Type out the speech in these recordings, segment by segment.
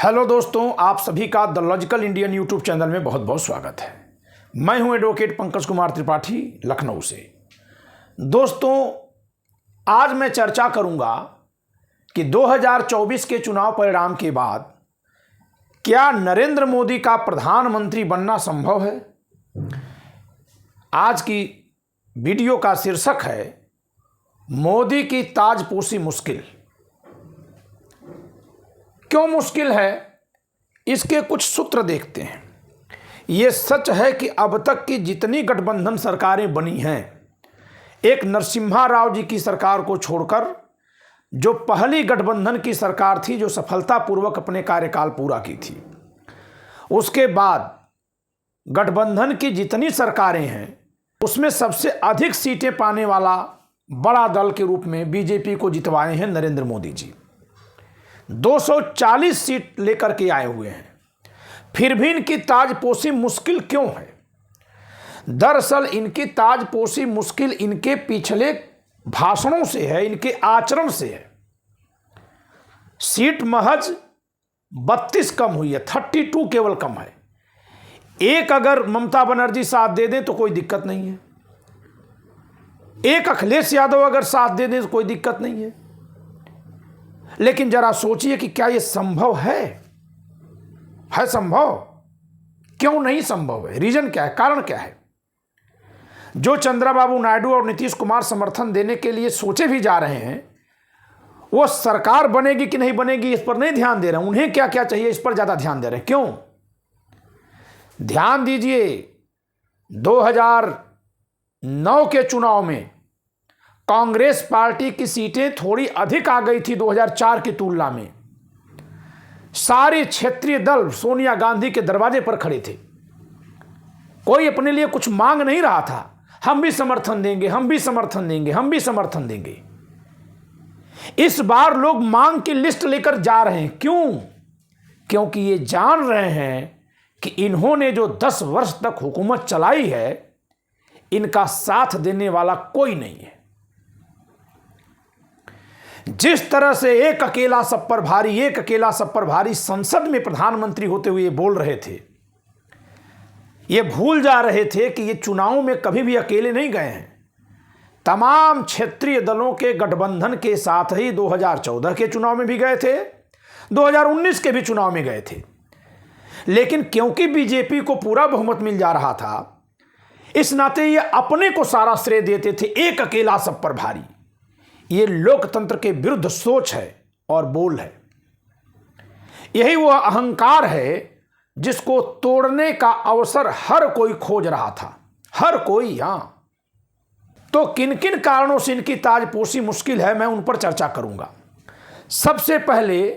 Hello दोस्तों, आप सभी का the logical Indian YouTube channel में बहुत बहुत स्वागत है। मैं हूं एडवोकेट पंकज कुमार त्रिपाठी, लखनऊ से। दोस्तों, आज मैं चर्चा करूंगा कि 2024 के चुनाव परिणाम के बाद क्या नरेंद्र मोदी का प्रधानमंत्री बनना संभव है। आज की वीडियो का शीर्षक है मोदी की ताजपोशी मुश्किल। क्यों मुश्किल है, इसके कुछ सूत्र देखते हैं। ये सच है कि अब तक की जितनी गठबंधन सरकारें बनी हैं, एक नरसिम्हा राव जी की सरकार को छोड़कर, जो पहली गठबंधन की सरकार थी जो सफलतापूर्वक अपने कार्यकाल पूरा की थी, उसके बाद गठबंधन की जितनी सरकारें हैं उसमें सबसे अधिक सीटें पाने वाला बड़ा दल के रूप में बीजेपी को जितवाए हैं नरेंद्र मोदी जी। 240 सीट लेकर के आए हुए हैं। फिर भी इनकी ताजपोशी मुश्किल क्यों है? दरअसल इनकी ताजपोशी मुश्किल इनके पिछले भाषणों से है, इनके आचरण से है। सीट महज 32 कम हुई है, 32 केवल कम है। एक अगर ममता बनर्जी साथ दे दें तो कोई दिक्कत नहीं है, एक अखिलेश यादव अगर साथ दे दें तो कोई दिक्कत नहीं है। लेकिन जरा सोचिए कि क्या यह संभव है संभव? क्यों नहीं संभव है? रीजन क्या है, कारण क्या है? जो चंद्रबाबू नायडू और नीतीश कुमार समर्थन देने के लिए सोचे भी जा रहे हैं, वो सरकार बनेगी कि नहीं बनेगी इस पर नहीं ध्यान दे रहे हैं। उन्हें क्या क्या चाहिए इस पर ज्यादा ध्यान दे रहे हैं। क्यों? ध्यान दीजिए, 2009 के चुनाव में कांग्रेस पार्टी की सीटें थोड़ी अधिक आ गई थी 2004 की तुलना में। सारे क्षेत्रीय दल सोनिया गांधी के दरवाजे पर खड़े थे। कोई अपने लिए कुछ मांग नहीं रहा था, हम भी समर्थन देंगे, हम भी समर्थन देंगे, हम भी समर्थन देंगे। इस बार लोग मांग की लिस्ट लेकर जा रहे हैं। क्यों? क्योंकि ये जान रहे हैं कि इन्होंने जो 10 वर्ष तक हुकूमत चलाई है, इनका साथ देने वाला कोई नहीं है। जिस तरह से एक अकेला सब पर भारी, एक अकेला सब पर भारी संसद में प्रधानमंत्री होते हुए बोल रहे थे, ये भूल जा रहे थे कि ये चुनाव में कभी भी अकेले नहीं गए हैं। तमाम क्षेत्रीय दलों के गठबंधन के साथ ही 2014 के चुनाव में भी गए थे, 2019 के भी चुनाव में गए थे। लेकिन क्योंकि बीजेपी को पूरा बहुमत मिल जा रहा था, इस नाते ये अपने को सारा श्रेय देते थे। एक अकेला सब पर भारी, ये लोकतंत्र के विरुद्ध सोच है और बोल है। यही वो अहंकार है जिसको तोड़ने का अवसर हर कोई खोज रहा था, हर कोई। हां, तो किन किन कारणों से इनकी ताजपोशी मुश्किल है, मैं उन पर चर्चा करूंगा। सबसे पहले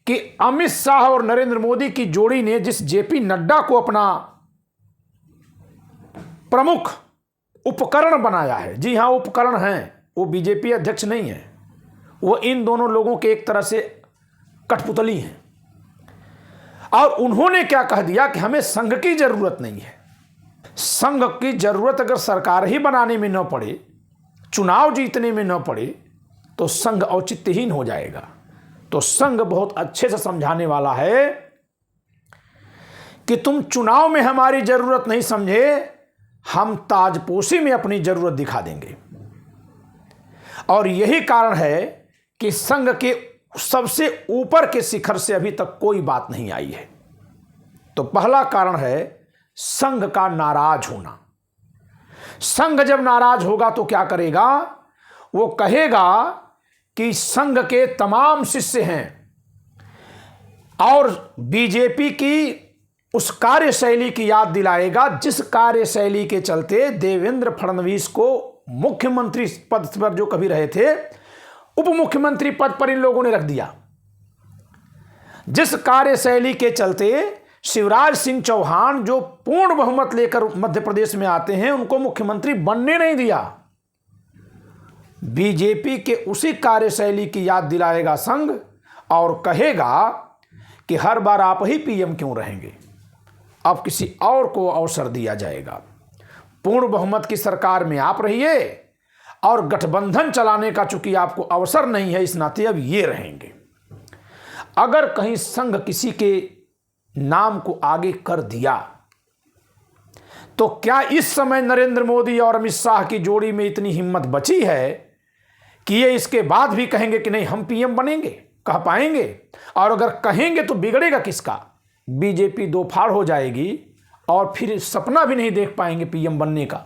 कि अमित शाह और नरेंद्र मोदी की जोड़ी ने जिस जेपी नड्डा को अपना प्रमुख उपकरण बनाया है, जी हां, उपकरण हैं, वो बीजेपी अध्यक्ष नहीं है, वो इन दोनों लोगों के एक तरह से कठपुतली हैं। और उन्होंने क्या कह दिया कि हमें संघ की जरूरत नहीं है। संघ की जरूरत अगर सरकार ही बनाने में न पड़े, चुनाव जीतने में न पड़े, तो संघ औचित्यहीन हो जाएगा। तो संघ बहुत अच्छे से समझाने वाला है कि तुम चुनाव में हमारी जरूरत नहीं समझे, हम ताजपोशी में अपनी जरूरत दिखा देंगे। और यही कारण है कि संघ के सबसे ऊपर के शिखर से अभी तक कोई बात नहीं आई है। तो पहला कारण है संघ का नाराज होना। संघ जब नाराज होगा तो क्या करेगा? वो कहेगा कि संघ के तमाम शिष्य हैं और बीजेपी की उस कार्यशैली की याद दिलाएगा जिस कार्यशैली के चलते देवेंद्र फडणवीस को मुख्यमंत्री पद पर जो कभी रहे थे, उप मुख्यमंत्री पद पर इन लोगों ने रख दिया। जिस कार्यशैली के चलते शिवराज सिंह चौहान जो पूर्ण बहुमत लेकर मध्य प्रदेश में आते हैं, उनको मुख्यमंत्री बनने नहीं दिया। बीजेपी के उसी कार्यशैली की याद दिलाएगा संघ और कहेगा कि हर बार आप ही पीएम क्यों रहेंगे, अब किसी और को अवसर दिया जाएगा। पूर्ण बहुमत की सरकार में आप रहिए और गठबंधन चलाने का चूंकि आपको अवसर नहीं है, इस नाते अब ये रहेंगे। अगर कहीं संघ किसी के नाम को आगे कर दिया तो क्या इस समय नरेंद्र मोदी और अमित शाह की जोड़ी में इतनी हिम्मत बची है कि ये इसके बाद भी कहेंगे कि नहीं हम पीएम बनेंगे? कह पाएंगे? और अगर कहेंगे तो बिगड़ेगा किसका? बीजेपी दो फाड़ हो जाएगी और फिर सपना भी नहीं देख पाएंगे पीएम बनने का।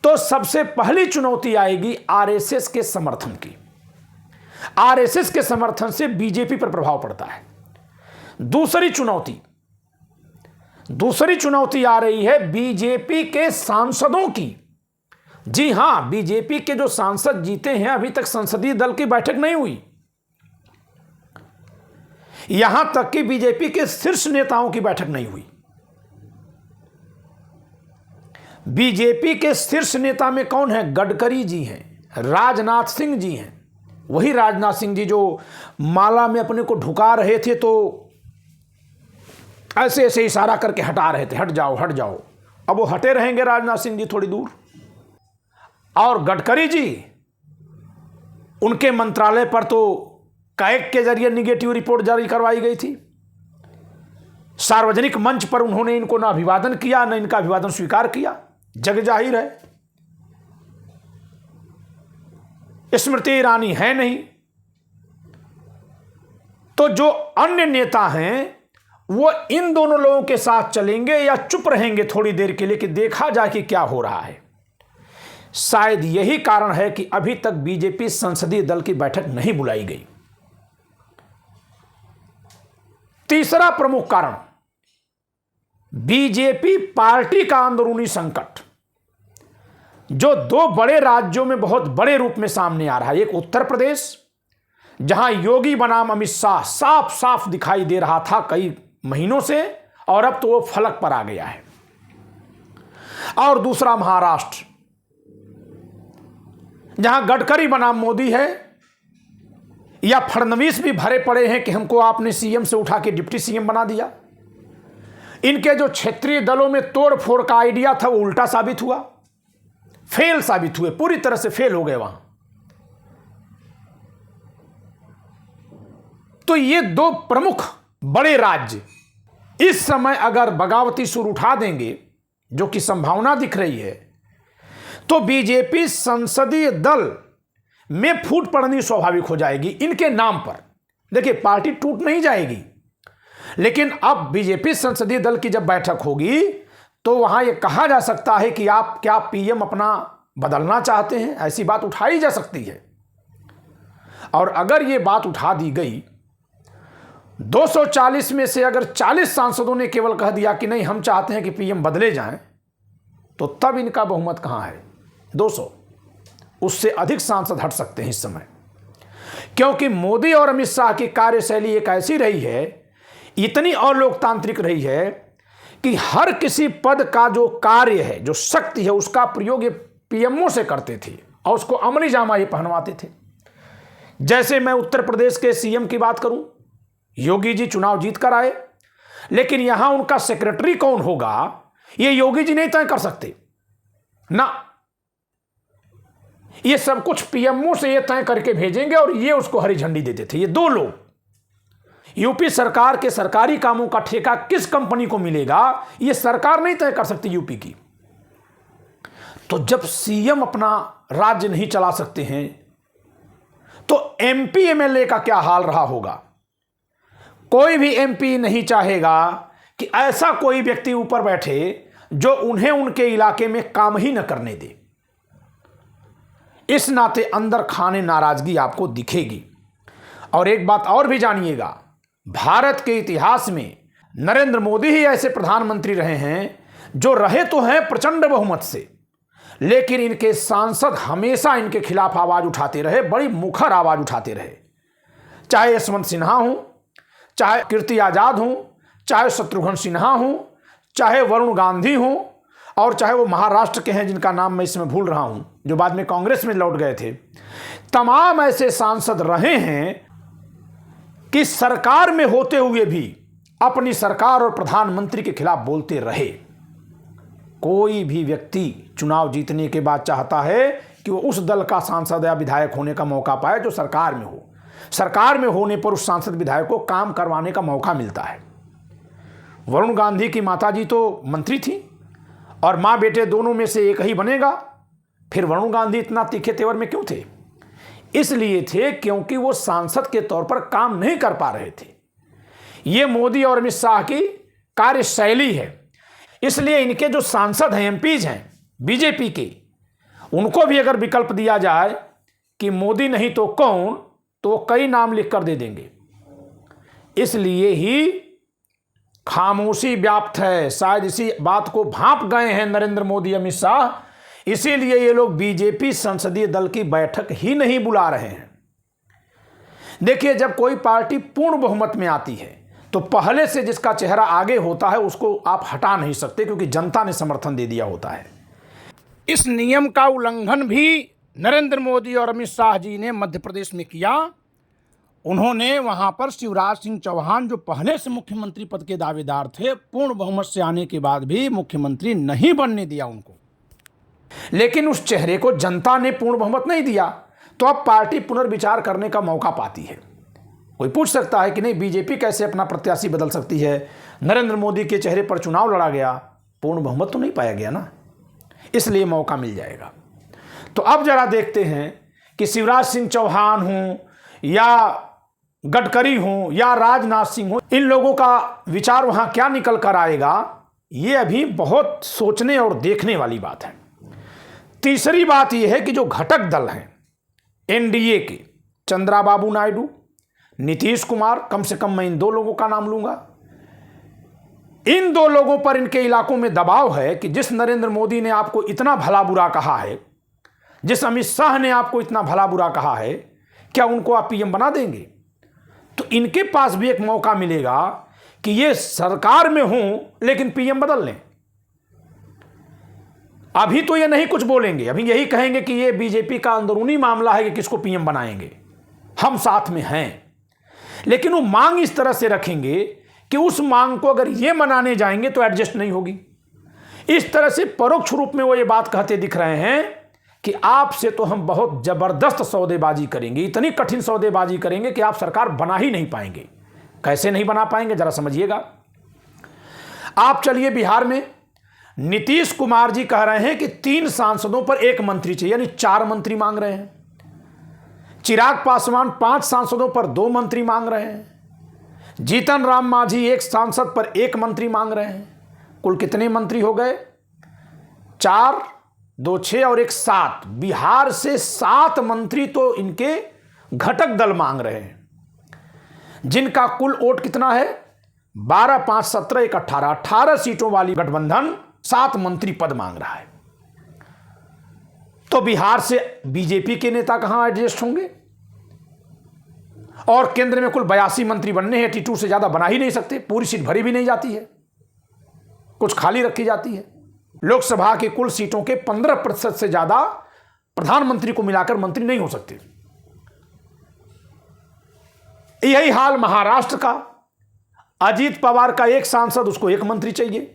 तो सबसे पहली चुनौती आएगी आरएसएस के समर्थन की। आरएसएस के समर्थन से बीजेपी पर प्रभाव पड़ता है। दूसरी चुनौती आ रही है बीजेपी के सांसदों की। जी हां, बीजेपी के जो सांसद जीते हैं, अभी तक संसदीय दल की बैठक नहीं हुई। यहां तक कि बीजेपी के शीर्ष नेताओं की बैठक नहीं हुई। बीजेपी के शीर्ष नेता में कौन है? गडकरी जी हैं, राजनाथ सिंह जी हैं। वही राजनाथ सिंह जी जो माला में अपने को ढुका रहे थे तो ऐसे ऐसे इशारा करके हटा रहे थे, हट जाओ हट जाओ। अब वो हटे रहेंगे राजनाथ सिंह जी थोड़ी दूर। और गडकरी जी, उनके मंत्रालय पर तो कैग के जरिए निगेटिव रिपोर्ट जारी करवाई गई थी। सार्वजनिक मंच पर उन्होंने इनको ना अभिवादन किया, ना इनका अभिवादन स्वीकार किया। जग जाहिर है स्मृति ईरानी है नहीं। तो जो अन्य नेता हैं वो इन दोनों लोगों के साथ चलेंगे या चुप रहेंगे थोड़ी देर के लिए कि देखा जाए कि क्या हो रहा है। शायद यही कारण है कि अभी तक बीजेपी संसदीय दल की बैठक नहीं बुलाई गई। तीसरा प्रमुख कारण बीजेपी पार्टी का अंदरूनी संकट, जो दो बड़े राज्यों में बहुत बड़े रूप में सामने आ रहा है। एक उत्तर प्रदेश, जहां योगी बनाम अमित शाह साफ साफ दिखाई दे रहा था कई महीनों से, और अब तो वो फलक पर आ गया है। और दूसरा महाराष्ट्र, जहां गडकरी बनाम मोदी है, या फडणवीस भी भरे पड़े हैं कि हमको आपने सीएम से उठा के डिप्टी सीएम बना दिया। इनके जो क्षेत्रीय दलों में तोड़ फोड़ का आइडिया था वो उल्टा साबित हुआ, फेल साबित हुए, पूरी तरह से फेल हो गए वहां। तो ये दो प्रमुख बड़े राज्य इस समय अगर बगावती सुर उठा देंगे, जो कि संभावना दिख रही है, तो बीजेपी संसदीय दल में फूट पड़नी स्वाभाविक हो जाएगी इनके नाम पर। देखिए, पार्टी टूट नहीं जाएगी, लेकिन अब बीजेपी संसदीय दल की जब बैठक होगी तो वहां यह कहा जा सकता है कि आप क्या पीएम अपना बदलना चाहते हैं, ऐसी बात उठाई जा सकती है। और अगर यह बात उठा दी गई, 240 में से अगर 40 सांसदों ने केवल कह दिया कि नहीं हम चाहते हैं कि पीएम बदले जाएं, तो तब इनका बहुमत कहां है? 200। उससे अधिक सांसद हट सकते हैं इस समय, क्योंकि मोदी और अमित शाह की कार्यशैली एक ऐसी रही है, इतनी अलोकतांत्रिक रही है कि हर किसी पद का जो कार्य है, जो शक्ति है, उसका प्रयोग ये पीएमओ से करते थे और उसको अमली जामा ये पहनवाते थे। जैसे मैं उत्तर प्रदेश के सीएम की बात करूं, योगी जी चुनाव जीत कर आए, लेकिन यहां उनका सेक्रेटरी कौन होगा ये योगी जी नहीं तय कर सकते ना। ये सब कुछ पीएमओ से ये तय करके भेजेंगे और ये उसको हरी झंडी देते थे। ये दो लोग, यूपी सरकार के सरकारी कामों का ठेका किस कंपनी को मिलेगा ये सरकार नहीं तय कर सकती यूपी की। तो जब सीएम अपना राज्य नहीं चला सकते हैं तो एमपी एमएलए का क्या हाल रहा होगा। कोई भी एमपी नहीं चाहेगा कि ऐसा कोई व्यक्ति ऊपर बैठे जो उन्हें उनके इलाके में काम ही न करने दे। इस नाते अंदर खाने नाराजगी आपको दिखेगी। और एक बात और भी जानिएगा, भारत के इतिहास में नरेंद्र मोदी ही ऐसे प्रधानमंत्री रहे हैं जो रहे तो हैं प्रचंड बहुमत से, लेकिन इनके सांसद हमेशा इनके खिलाफ आवाज उठाते रहे, बड़ी मुखर आवाज उठाते रहे। चाहे यशवंत सिन्हा हो, चाहे कीर्ति आजाद हो, चाहे शत्रुघ्न सिन्हा हो, चाहे वरुण गांधी हो, और चाहे वो महाराष्ट्र के हैं जिनका नाम मैं इसमें भूल रहा हूं, जो बाद में कांग्रेस में लौट गए थे। तमाम ऐसे सांसद रहे हैं कि सरकार में होते हुए भी अपनी सरकार और प्रधानमंत्री के खिलाफ बोलते रहे। कोई भी व्यक्ति चुनाव जीतने के बाद चाहता है कि वो उस दल का सांसद या विधायक होने का मौका पाए जो सरकार में हो, सरकार में होने पर उस सांसद विधायक को काम करवाने का मौका मिलता है। वरुण गांधी की माताजी तो मंत्री थी और माँ बेटे दोनों में से एक ही बनेगा। फिर वरुण गांधी इतना तीखे तेवर में क्यों थे? इसलिए थे क्योंकि वो सांसद के तौर पर काम नहीं कर पा रहे थे। ये मोदी और अमित शाह की कार्यशैली है। इसलिए इनके जो सांसद हैं, एमपीज हैं बीजेपी के, उनको भी अगर विकल्प दिया जाए कि मोदी नहीं तो कौन, तो कई नाम लिख कर दे देंगे। इसलिए ही खामोशी व्याप्त है। शायद इसी बात को भांप गए हैं नरेंद्र मोदी, अमित शाह, इसीलिए ये लोग बीजेपी संसदीय दल की बैठक ही नहीं बुला रहे हैं। देखिए, जब कोई पार्टी पूर्ण बहुमत में आती है तो पहले से जिसका चेहरा आगे होता है उसको आप हटा नहीं सकते, क्योंकि जनता ने समर्थन दे दिया होता है। इस नियम का उल्लंघन भी नरेंद्र मोदी और अमित शाह जी ने मध्य प्रदेश में किया। उन्होंने वहां पर शिवराज सिंह चौहान, जो पहले से मुख्यमंत्री पद के दावेदार थे, पूर्ण बहुमत से आने के बाद भी मुख्यमंत्री नहीं बनने दिया उनको। लेकिन उस चेहरे को जनता ने पूर्ण बहुमत नहीं दिया, तो अब पार्टी पुनर्विचार करने का मौका पाती है। कोई पूछ सकता है कि नहीं, बीजेपी कैसे अपना प्रत्याशी बदल सकती है? नरेंद्र मोदी के चेहरे पर चुनाव लड़ा गया, पूर्ण बहुमत तो नहीं पाया गया ना, इसलिए मौका मिल जाएगा। तो अब जरा देखते हैं कि शिवराज सिंह चौहान हों या गडकरी हों या राजनाथ सिंह हों, इन लोगों का विचार वहां क्या निकल कर आएगा, ये अभी बहुत सोचने और देखने वाली बात है। तीसरी बात यह है कि जो घटक दल हैं एनडीए के, चंद्राबाबू नायडू, नीतीश कुमार, कम से कम मैं इन दो लोगों का नाम लूंगा। इन दो लोगों पर इनके इलाकों में दबाव है कि जिस नरेंद्र मोदी ने आपको इतना भला बुरा कहा है, जिस अमित शाह ने आपको इतना भला बुरा कहा है, क्या उनको आप पीएम बना देंगे? तो इनके पास भी एक मौका मिलेगा कि ये सरकार में हों लेकिन पीएम बदल लें। अभी तो ये नहीं कुछ बोलेंगे, अभी यही कहेंगे कि ये बीजेपी का अंदरूनी मामला है कि किसको पीएम बनाएंगे, हम साथ में हैं। लेकिन वो मांग इस तरह से रखेंगे कि उस मांग को अगर ये मनाने जाएंगे तो एडजस्ट नहीं होगी। इस तरह से परोक्ष रूप में वो ये बात कहते दिख रहे हैं कि आपसे तो हम बहुत जबरदस्त सौदेबाजी करेंगे, इतनी कठिन सौदेबाजी करेंगे कि आप सरकार बना ही नहीं पाएंगे। कैसे नहीं बना पाएंगे, जरा समझिएगा। आप चलिए बिहार में, नीतीश कुमार जी कह रहे हैं कि 3 सांसदों पर 1 मंत्री चाहिए, यानी 4 मंत्री मांग रहे हैं। चिराग पासवान 5 सांसदों पर 2 मंत्री मांग रहे हैं। जीतन राम मांझी 1 सांसद पर 1 मंत्री मांग रहे हैं। कुल कितने मंत्री हो गए? 4, 2, 6 और 1, 7। बिहार से 7 मंत्री तो इनके घटक दल मांग रहे हैं, जिनका कुल वोट कितना है? 12, 5, 17, 1, 18। 18 सीटों वाली गठबंधन 7 मंत्री पद मांग रहा है। तो बिहार से बीजेपी के नेता कहां एडजस्ट होंगे? और केंद्र में कुल 82 मंत्री बनने हैं, 82 से ज्यादा बना ही नहीं सकते। पूरी सीट भरी भी नहीं जाती है, कुछ खाली रखी जाती है। लोकसभा की कुल सीटों के 15% से ज्यादा प्रधानमंत्री को मिलाकर मंत्री नहीं हो सकते। यही हाल महाराष्ट्र का। अजीत पवार का 1 सांसद, उसको 1 मंत्री चाहिए।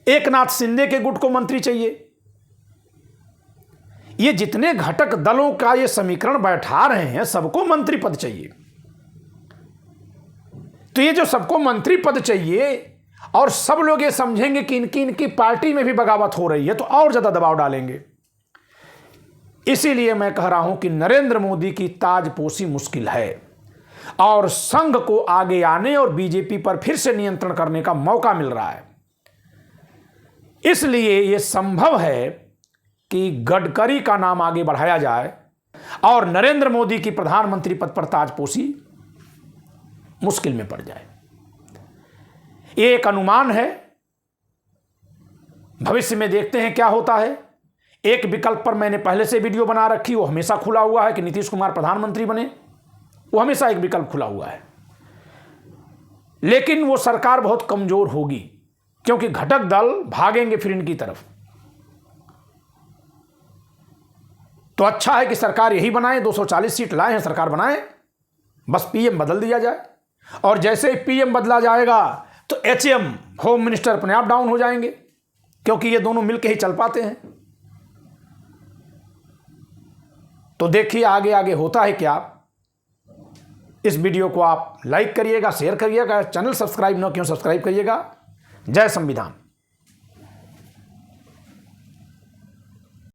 एकनाथ शिंदे के गुट को मंत्री चाहिए। ये जितने घटक दलों का ये समीकरण बैठा रहे हैं, सबको मंत्री पद चाहिए। तो ये जो सबको मंत्री पद चाहिए और सब लोग ये समझेंगे कि इनकी पार्टी में भी बगावत हो रही है, तो और ज्यादा दबाव डालेंगे। इसीलिए मैं कह रहा हूं कि नरेंद्र मोदी की ताजपोशी मुश्किल है और संघ को आगे आने और बीजेपी पर फिर से नियंत्रण करने का मौका मिल रहा है। इसलिए यह संभव है कि गडकरी का नाम आगे बढ़ाया जाए और नरेंद्र मोदी की प्रधानमंत्री पद पर ताजपोशी मुश्किल में पड़ जाए। ये एक अनुमान है, भविष्य में देखते हैं क्या होता है। एक विकल्प पर मैंने पहले से वीडियो बना रखी, वो हमेशा खुला हुआ है कि नीतीश कुमार प्रधानमंत्री बने, वो हमेशा एक विकल्प खुला हुआ है। लेकिन वो सरकार बहुत कमजोर होगी, क्योंकि घटक दल भागेंगे फिर इनकी तरफ। तो अच्छा है कि सरकार यही बनाए, 240 सीट लाए हैं, सरकार बनाए, बस पीएम बदल दिया जाए। और जैसे ही पीएम बदला जाएगा तो एचएम, होम मिनिस्टर, अपने आप डाउन हो जाएंगे, क्योंकि ये दोनों मिलकर ही चल पाते हैं। तो देखिए आगे आगे होता है क्या। इस वीडियो को आप लाइक करिएगा, शेयर करिएगा, चैनल सब्सक्राइब न क्यों सब्सक्राइब करिएगा। जय संविधान।